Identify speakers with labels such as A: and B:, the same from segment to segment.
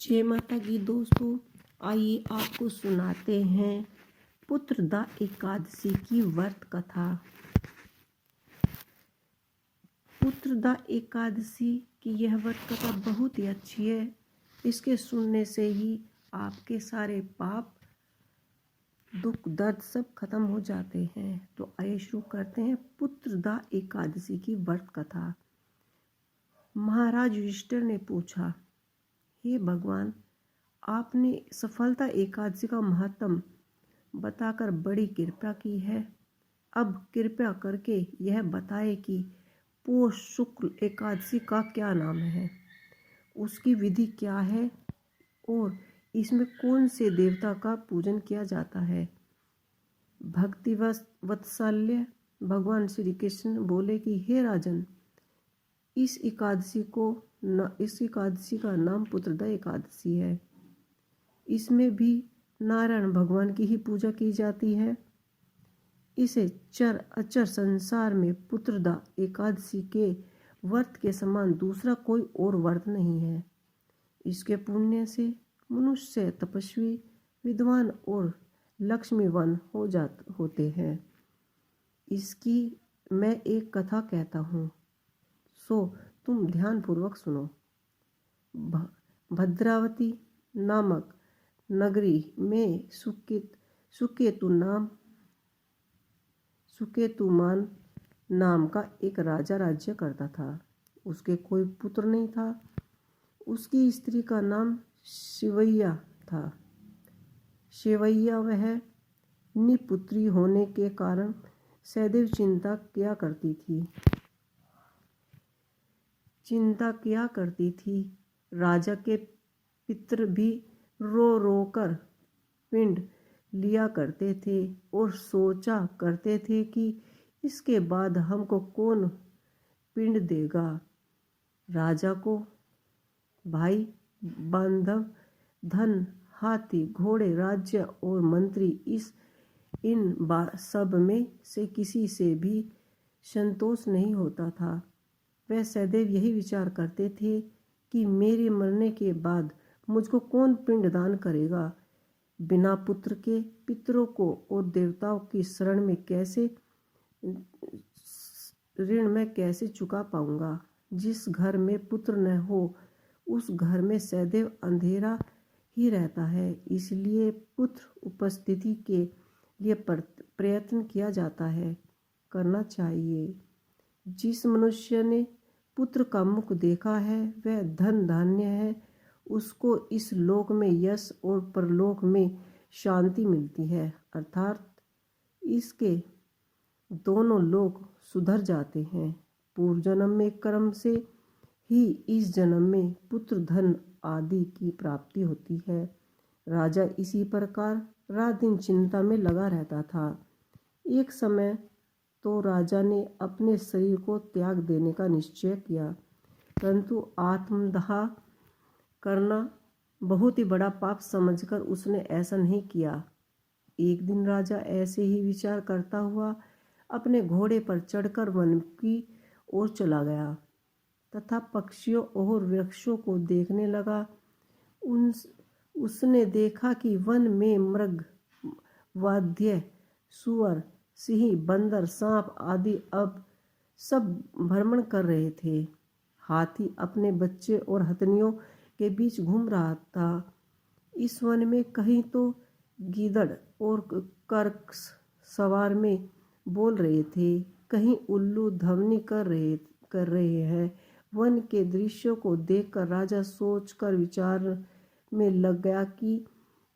A: जय माता की दोस्तों, आइए आपको सुनाते हैं पुत्रदा एकादशी की व्रत कथा। पुत्रदा एकादशी की यह व्रत कथा बहुत ही अच्छी है। इसके सुनने से ही आपके सारे पाप, दुख, दर्द सब खत्म हो जाते हैं। तो आइए शुरू करते हैं पुत्रदा एकादशी की व्रत कथा। महाराज युधिष्ठिर ने पूछा, हे भगवान, आपने सफलता एकादशी का महत्व बताकर बड़ी कृपा की है। अब कृपया करके यह बताएं कि पौष शुक्ल एकादशी का क्या नाम है, उसकी विधि क्या है और इसमें कौन से देवता का पूजन किया जाता है। भक्ति वत्सल्य भगवान श्री कृष्ण बोले कि हे राजन, इस एकादशी का नाम पुत्रदा एकादशी है। इसमें भी नारायण भगवान की ही पूजा की जाती है। इसे चर अचर संसार में पुत्रदा एकादशी के व्रत के समान दूसरा कोई और व्रत नहीं है। इसके पुण्य से मनुष्य तपस्वी, विद्वान और लक्ष्मीवान होते हैं। इसकी मैं एक कथा कहता हूँ, सो तुम ध्यानपूर्वक सुनो। भद्रावती नामक नगरी में सुकेतुमान नाम का एक राजा राज्य करता था। उसके कोई पुत्र नहीं था। उसकी स्त्री का नाम शिवैया था। शिवैया वह निपुत्री होने के कारण सदैव चिंता किया करती थी। राजा के पितर भी रो रो कर पिंड लिया करते थे और सोचा करते थे कि इसके बाद हमको कौन पिंड देगा। राजा को भाई, बांधव, धन, हाथी, घोड़े, राज्य और मंत्री इन सब में से किसी से भी संतोष नहीं होता था। वे सदैव यही विचार करते थे कि मेरे मरने के बाद मुझको कौन पिंडदान करेगा। बिना पुत्र के पितरों को और देवताओं की शरण में ऋण मैं कैसे चुका पाऊंगा। जिस घर में पुत्र न हो उस घर में सदैव अंधेरा ही रहता है। इसलिए पुत्र उपस्थिति के लिए प्रयत्न किया जाता है, करना चाहिए। जिस मनुष्य ने पुत्र का मुख देखा है वह धन धान्य है। उसको इस लोक में यश और परलोक में शांति मिलती है, अर्थात इसके दोनों लोक सुधर जाते हैं। पूर्व जन्म में कर्म से ही इस जन्म में पुत्र, धन आदि की प्राप्ति होती है। राजा इसी प्रकार रात दिन चिंता में लगा रहता था। एक समय तो राजा ने अपने शरीर को त्याग देने का निश्चय किया, परंतु आत्मदाह करना बहुत ही बड़ा पाप समझकर उसने ऐसा नहीं किया। एक दिन राजा ऐसे ही विचार करता हुआ अपने घोड़े पर चढ़कर वन की ओर चला गया तथा पक्षियों और वृक्षों को देखने लगा। उसने देखा कि वन में मृग, वाद्य, सुअर, सिंह, बंदर, सांप आदि अब सब भ्रमण कर रहे थे। हाथी अपने बच्चे और हथनियों के बीच घूम रहा था। इस वन में कहीं तो गीदड़ और कर्कश सवार में बोल रहे थे, कहीं उल्लू ध्वनि कर रहे हैं। वन के दृश्यों को देखकर राजा सोचकर विचार में लग गया कि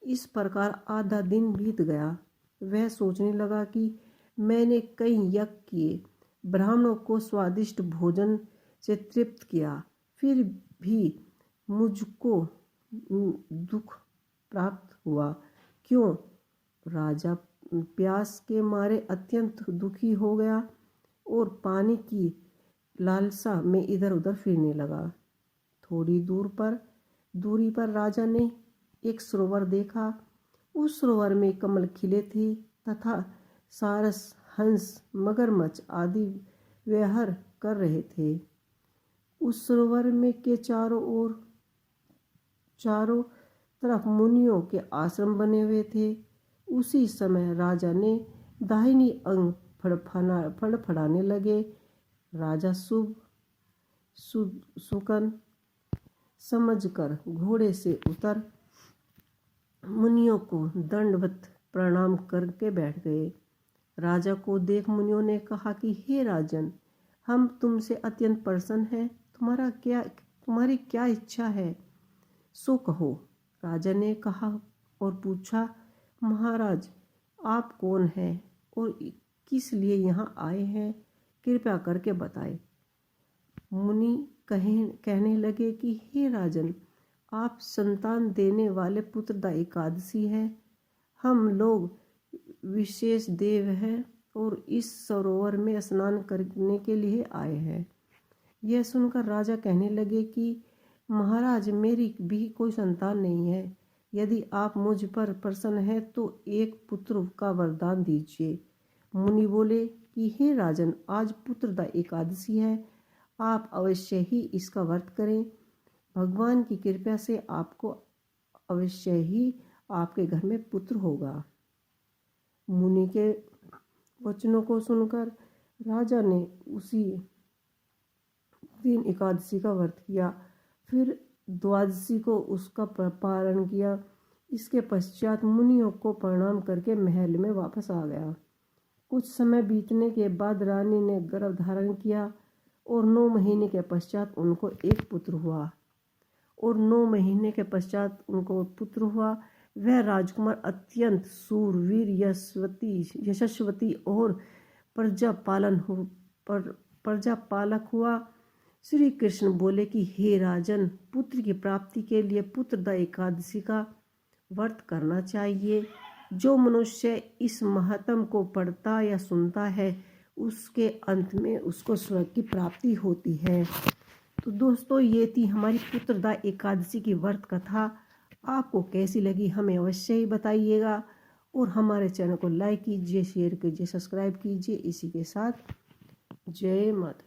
A: इस प्रकार आधा दिन बीत गया। वह सोचने लगा कि मैंने कई यज्ञ किए, ब्राह्मणों को स्वादिष्ट भोजन से तृप्त किया, फिर भी मुझको दुख प्राप्त हुआ। क्यों? राजा प्यास के मारे अत्यंत दुखी हो गया और पानी की लालसा में इधर उधर फिरने लगा। थोड़ी दूरी पर राजा ने एक सरोवर देखा। उस सरोवर में कमल खिले थे तथा सारस, हंस, मगरमच्छ आदि विहार कर रहे थे। उस सरोवर में के चारों चारों तरफ मुनियों के आश्रम बने हुए थे। उसी समय राजा ने दाहिनी अंग फड़फड़ाने लगे। राजा सुकन समझकर घोड़े से उतर मुनियों को दंडवत प्रणाम करके बैठ गए। राजा को देख मुनियों ने कहा कि हे राजन, हम तुमसे अत्यंत प्रसन्न हैं। तुम्हारी क्या इच्छा है, सो कहो। राजा ने कहा और पूछा, महाराज, आप कौन हैं और किस लिए यहाँ आए हैं, कृपया करके बताएं। मुनि कहने लगे कि हे राजन, आप संतान देने वाले पुत्रदा एकादशी हैं। हम लोग विशेष देव हैं और इस सरोवर में स्नान करने के लिए आए हैं। यह सुनकर राजा कहने लगे कि महाराज, मेरी भी कोई संतान नहीं है। यदि आप मुझ पर प्रसन्न हैं तो एक पुत्र का वरदान दीजिए। मुनि बोले कि हे राजन, आज पुत्रदा एकादशी है, आप अवश्य ही इसका व्रत करें। भगवान की कृपा से आपको अवश्य ही आपके घर में पुत्र होगा। मुनि के वचनों को सुनकर राजा ने उसी दिन एकादशी का व्रत किया, फिर द्वादशी को उसका पारण किया। इसके पश्चात मुनियों को प्रणाम करके महल में वापस आ गया। कुछ समय बीतने के बाद रानी ने गर्भ धारण किया और 9 महीने के पश्चात उनको एक पुत्र हुआ। वह राजकुमार अत्यंत सूरवीर, यशस्वी और प्रजापालक हुआ। श्री कृष्ण बोले कि हे राजन, पुत्र की प्राप्ति के लिए पुत्रदा एकादशी का व्रत करना चाहिए। जो मनुष्य इस महात्म को पढ़ता या सुनता है, उसके अंत में उसको स्वर्ग की प्राप्ति होती है। तो दोस्तों, ये थी हमारी पुत्रदा एकादशी की व्रत कथा। आपको कैसी लगी हमें अवश्य ही बताइएगा और हमारे चैनल को लाइक कीजिए, शेयर कीजिए, सब्सक्राइब कीजिए। इसी के साथ जय माता।